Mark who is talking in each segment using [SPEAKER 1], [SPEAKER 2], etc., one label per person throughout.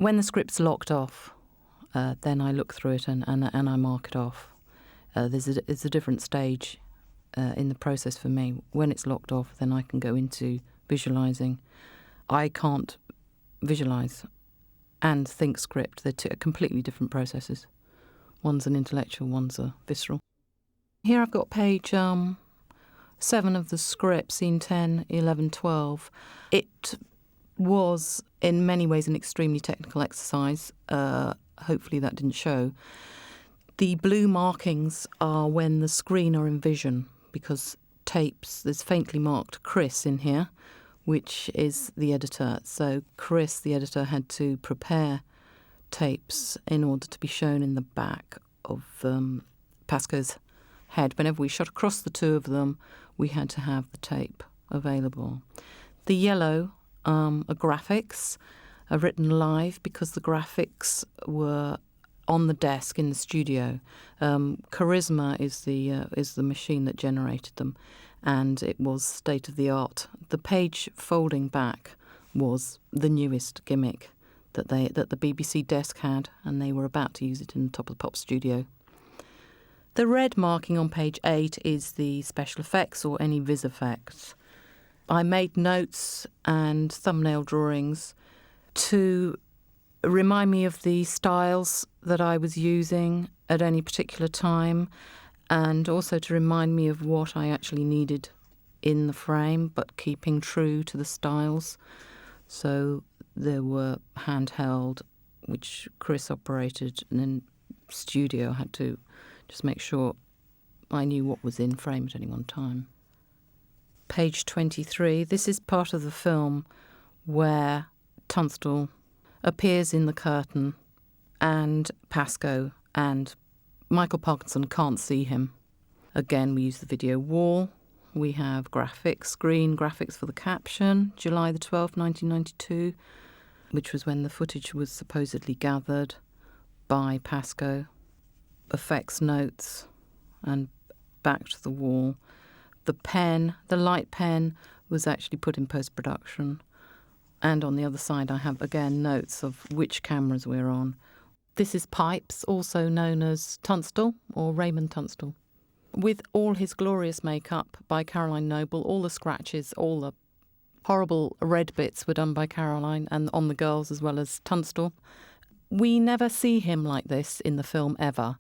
[SPEAKER 1] When the script's locked off, then I look through it and I mark it off. It's a different stage in the process for me. When it's locked off, then I can go into visualising. I can't visualise and think script. They're two completely different processes. One's an intellectual, one's a visceral. Here I've got page 7 of the script, scene 10, 11, 12. It was in many ways an extremely technical exercise. Hopefully that didn't show. The blue markings are when the screen are in vision, because tapes, there's faintly marked Chris in here, which is the editor. So Chris, the editor, had to prepare tapes in order to be shown in the back of Pasco's head. Whenever we shot across the two of them, we had to have the tape available. The yellow are graphics, are written live because the graphics were on the desk in the studio. Charisma is the machine that generated them, and it was state of the art. The page folding back was the newest gimmick that the BBC desk had, and they were about to use it in the Top of the Pop studio. The red marking on page 8 is the special effects or any vis effects. I made notes and thumbnail drawings to remind me of the styles that I was using at any particular time, and also to remind me of what I actually needed in the frame, but keeping true to the styles. So there were handheld, which Chris operated, and then studio. I had to just make sure I knew what was in frame at any one time. Page 23, this is part of the film where Tunstall appears in the curtain and Pasco and Michael Parkinson can't see him. Again, we use the video wall. We have graphics, green graphics for the caption, July the 12th, 1992, which was when the footage was supposedly gathered by Pasco. Effects notes and back to the wall. The pen, the light pen, was actually put in post-production. And on the other side, I have, again, notes of which cameras we're on. This is Pipes, also known as Tunstall, or Raymond Tunstall. With all his glorious makeup by Caroline Noble, all the scratches, all the horrible red bits were done by Caroline, and on the girls as well as Tunstall. We never see him like this in the film, ever.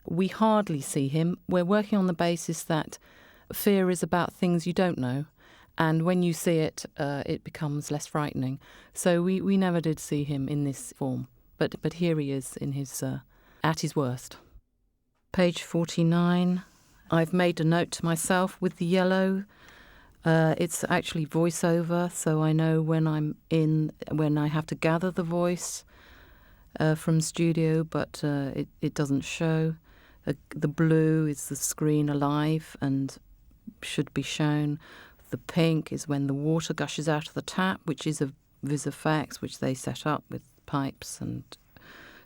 [SPEAKER 1] We hardly see him. We're working on the basis that fear is about things you don't know. And when you see it, it becomes less frightening. So we never did see him in this form. But here he is in his at his worst. Page 49. I've made a note to myself with the yellow. It's actually voiceover, so I know when I have to gather the voice from studio, but it doesn't show. The blue is the screen alive and should be shown. The pink is when the water gushes out of the tap, which is a vis effects, which they set up with pipes and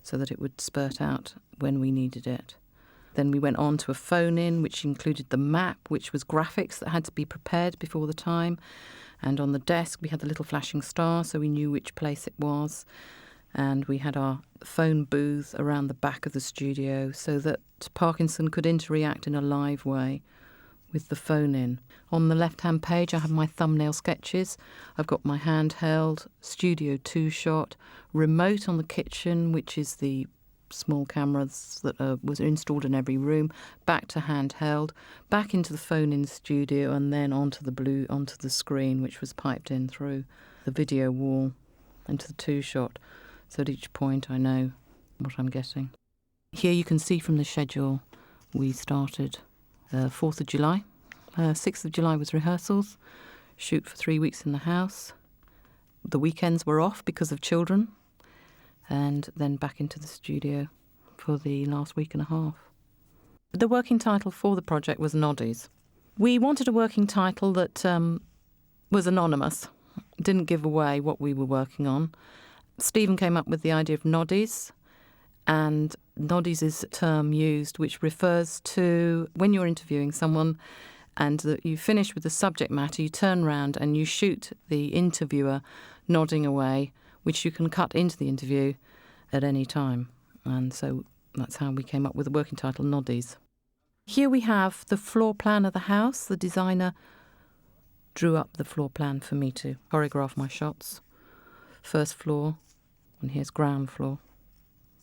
[SPEAKER 1] so that it would spurt out when we needed it. Then we went on to a phone-in, which included the map, which was graphics that had to be prepared before the time. And on the desk, we had the little flashing star, so we knew which place it was. And we had our phone booth around the back of the studio so that Parkinson could interact in a live way with the phone-in. On the left-hand page, I have my thumbnail sketches. I've got my handheld, Studio 2 shot, remote on the kitchen, which is the small cameras that was installed in every room, back to handheld, back into the phone-in studio, and then onto the screen, which was piped in through the video wall into the 2 shot. So at each point, I know what I'm getting. Here you can see from the schedule, we started 4th of July. 6th of July was rehearsals, shoot for 3 weeks in the house. The weekends were off because of children, and then back into the studio for the last week and a half. The working title for the project was Noddies. We wanted a working title that was anonymous, didn't give away what we were working on. Stephen came up with the idea of Noddies, and Noddies is a term used which refers to when you're interviewing someone and that you finish with the subject matter, you turn round and you shoot the interviewer nodding away which you can cut into the interview at any time. And so that's how we came up with the working title, Noddies. Here we have the floor plan of the house. The designer drew up the floor plan for me to choreograph my shots. First floor, and here's ground floor.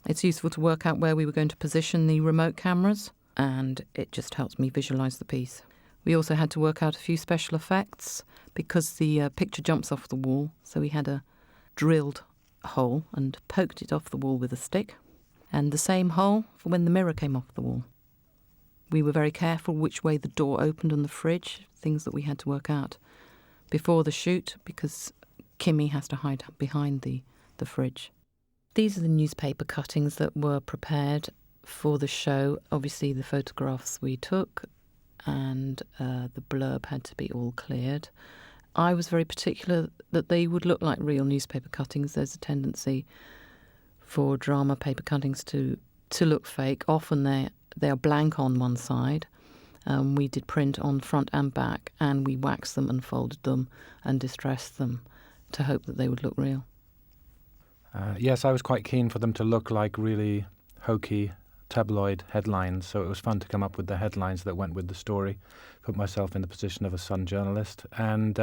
[SPEAKER 1] It's useful to work out where we were going to position the remote cameras, and it just helps me visualise the piece. We also had to work out a few special effects because the picture jumps off the wall, so we had a drilled hole and poked it off the wall with a stick, and the same hole for when the mirror came off the wall. We were very careful which way the door opened on the fridge, things that we had to work out before the shoot because Kimmy has to hide behind the fridge. These are the newspaper cuttings that were prepared for the show. Obviously the photographs we took and the blurb had to be all cleared. I was very particular that they would look like real newspaper cuttings. There's a tendency for drama paper cuttings to look fake. Often they are blank on one side. We did print on front and back, and we waxed them and folded them and distressed them to hope that they would look real.
[SPEAKER 2] Yes, I was quite keen for them to look like really hokey tabloid headlines, so it was fun to come up with the headlines that went with the story, put myself in the position of a Sun journalist. And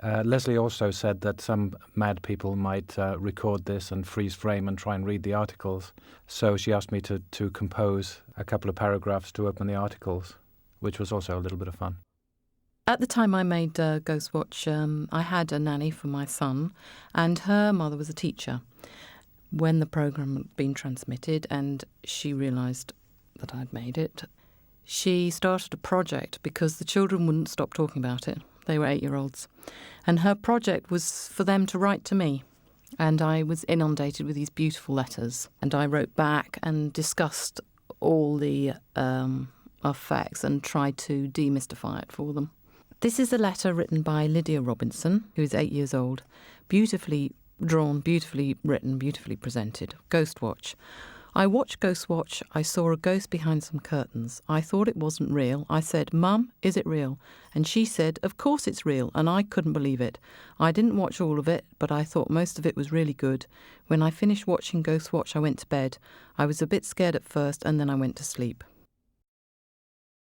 [SPEAKER 2] Leslie also said that some mad people might record this and freeze frame and try and read the articles. So she asked me to compose a couple of paragraphs to open the articles, which was also a little bit of fun.
[SPEAKER 1] At the time I made Ghostwatch, I had a nanny for my son, and her mother was a teacher. When the programme had been transmitted and she realised that I'd made it, she started a project because the children wouldn't stop talking about it. They were 8-year-olds. And her project was for them to write to me. And I was inundated with these beautiful letters. And I wrote back and discussed all the effects and tried to demystify it for them. This is a letter written by Lydia Robinson, who is 8 years old, beautifully drawn, beautifully written, beautifully presented. Ghostwatch. I watched Ghostwatch. I saw a ghost behind some curtains. I thought it wasn't real. I said, "Mum, is it real?" And she said, "Of course it's real," and I couldn't believe it. I didn't watch all of it, but I thought most of it was really good. When I finished watching Ghostwatch, I went to bed. I was a bit scared at first, and then I went to sleep.